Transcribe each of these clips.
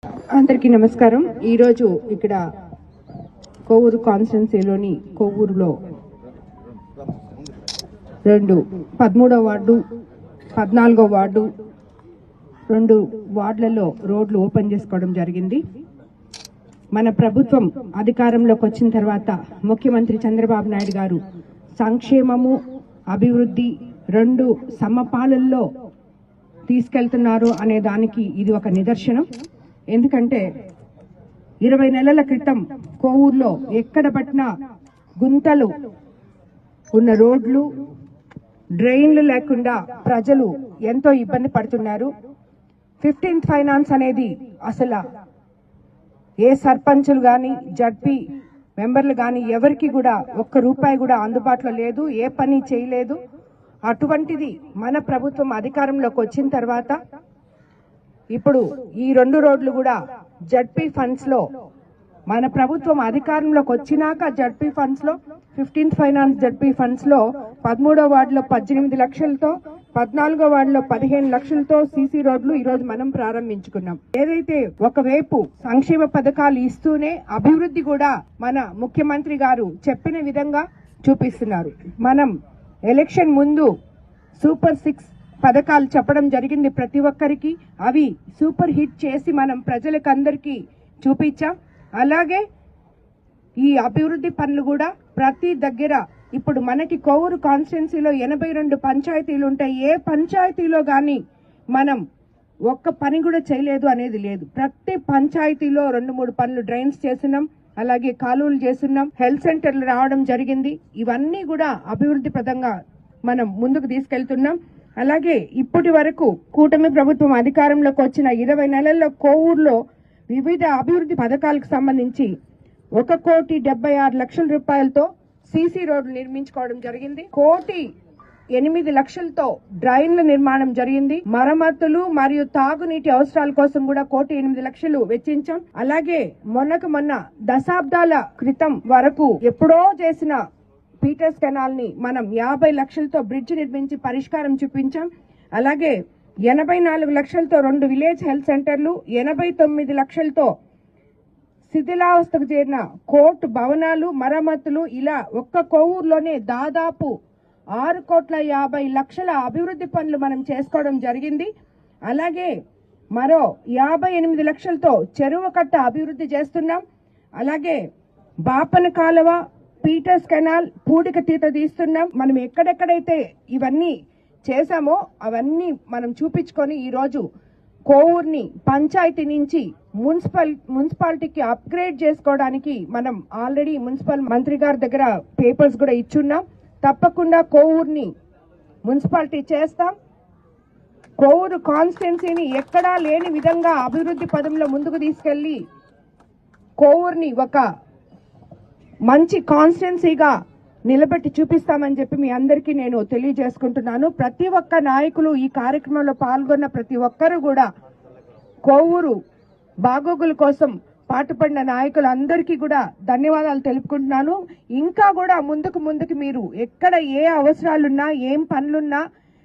అందరికీ నమస్కారం. ఈరోజు ఇక్కడ కొవ్వూరు కాన్స్టిట్యున్సీలోని కొవ్వూరులో 13వ వార్డు 14వ వార్డు 2 వార్డులలో రోడ్లు ఓపెన్ చేసుకోవడం జరిగింది. మన ప్రభుత్వం అధికారంలోకి వచ్చిన తర్వాత ముఖ్యమంత్రి చంద్రబాబు నాయుడు గారు సంక్షేమము అభివృద్ధి 2 సమపాలల్లో తీసుకెళ్తున్నారు అనే దానికి ఇది ఒక నిదర్శనం. ఎందుకంటే 20 నెలల క్రితం కొవ్వూరులో ఎక్కడ పట్టినా గుంతలు ఉన్న రోడ్లు, డ్రైన్లు లేకుండా ప్రజలు ఎంతో ఇబ్బంది పడుతున్నారు. 15th ఫైనాన్స్ అనేది అసలు ఏ సర్పంచులు కానీ జడ్పీ మెంబర్లు కానీ ఎవరికి కూడా ₹1 కూడా అందుబాటులో లేదు, ఏ పని చేయలేదు. అటువంటిది మన ప్రభుత్వం అధికారంలోకి వచ్చిన తర్వాత ఇప్పుడు ఈ 2 రోడ్లు కూడా జడ్పీ ఫండ్స్ లో మన ప్రభుత్వం అధికారంలోకి వచ్చినాక జడ్పీ ఫండ్స్ లో 15th ఫైనాన్స్ జడ్పీ ఫండ్స్ లో 13వ వార్డులో 18 లక్షలతో 14వ వార్డులో 15 లక్షలతో సీసీ రోడ్లు ఈ రోజు మనం ప్రారంభించుకున్నాం. ఏదైతే ఒకవైపు సంక్షేమ పథకాలు ఇస్తూనే అభివృద్ధి కూడా మన ముఖ్యమంత్రి గారు చెప్పిన విధంగా చూపిస్తున్నారు. మనం ఎలక్షన్ ముందు సూపర్ 6 పథకాలు చెప్పడం జరిగింది ప్రతి ఒక్కరికి. అవి సూపర్ హిట్ చేసి మనం ప్రజలకందరికీ చూపించాం. అలాగే ఈ అభివృద్ధి పనులు కూడా ప్రతి దగ్గర ఇప్పుడు మనకి కొవ్వూరు కాన్స్టిట్యున్సీలో 82 పంచాయతీలు ఉంటాయి. ఏ పంచాయతీలో కానీ మనం ఒక్క పని కూడా చేయలేదు అనేది లేదు. ప్రతి పంచాయతీలో 2-3 పనులు డ్రైన్స్ చేస్తున్నాం, అలాగే కాలువలు చేస్తున్నాం, హెల్త్ సెంటర్లు రావడం జరిగింది. ఇవన్నీ కూడా అభివృద్ధి పదంగా మనం ముందుకు తీసుకెళ్తున్నాం. అలాగే ఇప్పటి వరకు కూటమి ప్రభుత్వం అధికారంలోకి వచ్చిన 20 నెలల్లో కొవ్వూరులో వివిధ అభివృద్ధి పథకాలకు సంబంధించి ₹1,76,00,000 సీసీ రోడ్లు నిర్మించుకోవడం జరిగింది. 1,08,00,000 డ్రైన్ల నిర్మాణం జరిగింది. మరమ్మతులు మరియు తాగునీటి అవసరాల కోసం కూడా 1,08,00,000 వెచ్చించాం. అలాగే మొన్న దశాబ్దాల క్రితం వరకు ఎప్పుడో చేసిన పీటర్స్ కెనాల్ ని మనం 50 లక్షలతో బ్రిడ్జ్ నిర్మించి పరిష్కారం చూపించాం. అలాగే 84 లక్షలతో 2 విలేజ్ హెల్త్ సెంటర్లు, 89 లక్షలతో శిథిలావస్థకు చేరిన కోర్టు భవనాలు మరమ్మతులు, ఇలా ఒక్క కొవ్వూరులోనే దాదాపు 6,50,00,000 అభివృద్ధి పనులు మనం చేసుకోవడం జరిగింది. అలాగే మరో 58 లక్షలతో చెరువు కట్ట అభివృద్ధి చేస్తున్నాం. అలాగే బాపన కాలువ, పీటర్స్ కెనాల్, పూడిక తీత తీస్తున్నాం. మనం ఎక్కడెక్కడైతే ఇవన్నీ చేశామో అవన్నీ మనం చూపించుకొని ఈరోజు కొవ్వూరుని పంచాయతీ నుంచి మున్సిపాలిటీకి అప్గ్రేడ్ చేసుకోవడానికి మనం ఆల్రెడీ మున్సిపల్ మంత్రి గారి దగ్గర పేపర్స్ కూడా ఇచ్చున్నాం. తప్పకుండా కొవ్వూరుని మున్సిపాలిటీ చేస్తాం. కొవ్వూరు కాన్స్టిట్యున్సీని ఎక్కడా లేని విధంగా అభివృద్ధి పదంలో ముందుకు తీసుకెళ్లి కొవ్వూరుని ఒక మంచి కాన్స్టిట్యున్సీగా నిలబెట్టి చూపిస్తామని చెప్పి మీ అందరికీ నేను తెలియజేసుకుంటున్నాను. ప్రతి ఒక్క నాయకులు ఈ కార్యక్రమంలో పాల్గొన్న ప్రతి ఒక్కరూ కూడా కొవ్వూరు బాగోగుల కోసం పాటుపడిన నాయకులందరికీ కూడా ధన్యవాదాలు తెలుపుకుంటున్నాను. ఇంకా కూడా ముందుకు మీరు ఎక్కడ ఏ అవసరాలున్నా ఏం పనులున్నా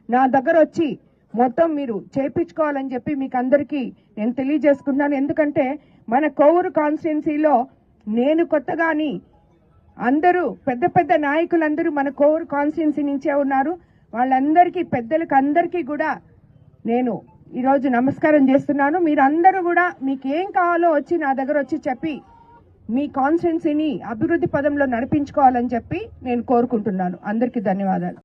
నా దగ్గర వచ్చి మొత్తం మీరు చేయించుకోవాలని చెప్పి మీకు అందరికీ నేను తెలియజేసుకుంటున్నాను. ఎందుకంటే మన కొవ్వూరు కాన్స్టిట్యున్సీలో నేను కొత్తగాని అందరూ పెద్ద నాయకులందరూ మన కొవ్వూరు కాన్స్టిట్యున్సీ నుంచే ఉన్నారు. వాళ్ళందరికీ పెద్దలకు అందరికీ కూడా నేను ఈరోజు నమస్కారం చేస్తున్నాను. మీరందరూ కూడా మీకు ఏం కావాలో వచ్చి నా దగ్గర వచ్చి చెప్పి మీ కాన్స్టిట్యున్సీని అభివృద్ధి పదంలో నడిపించుకోవాలని చెప్పి నేను కోరుకుంటున్నాను. అందరికీ ధన్యవాదాలు.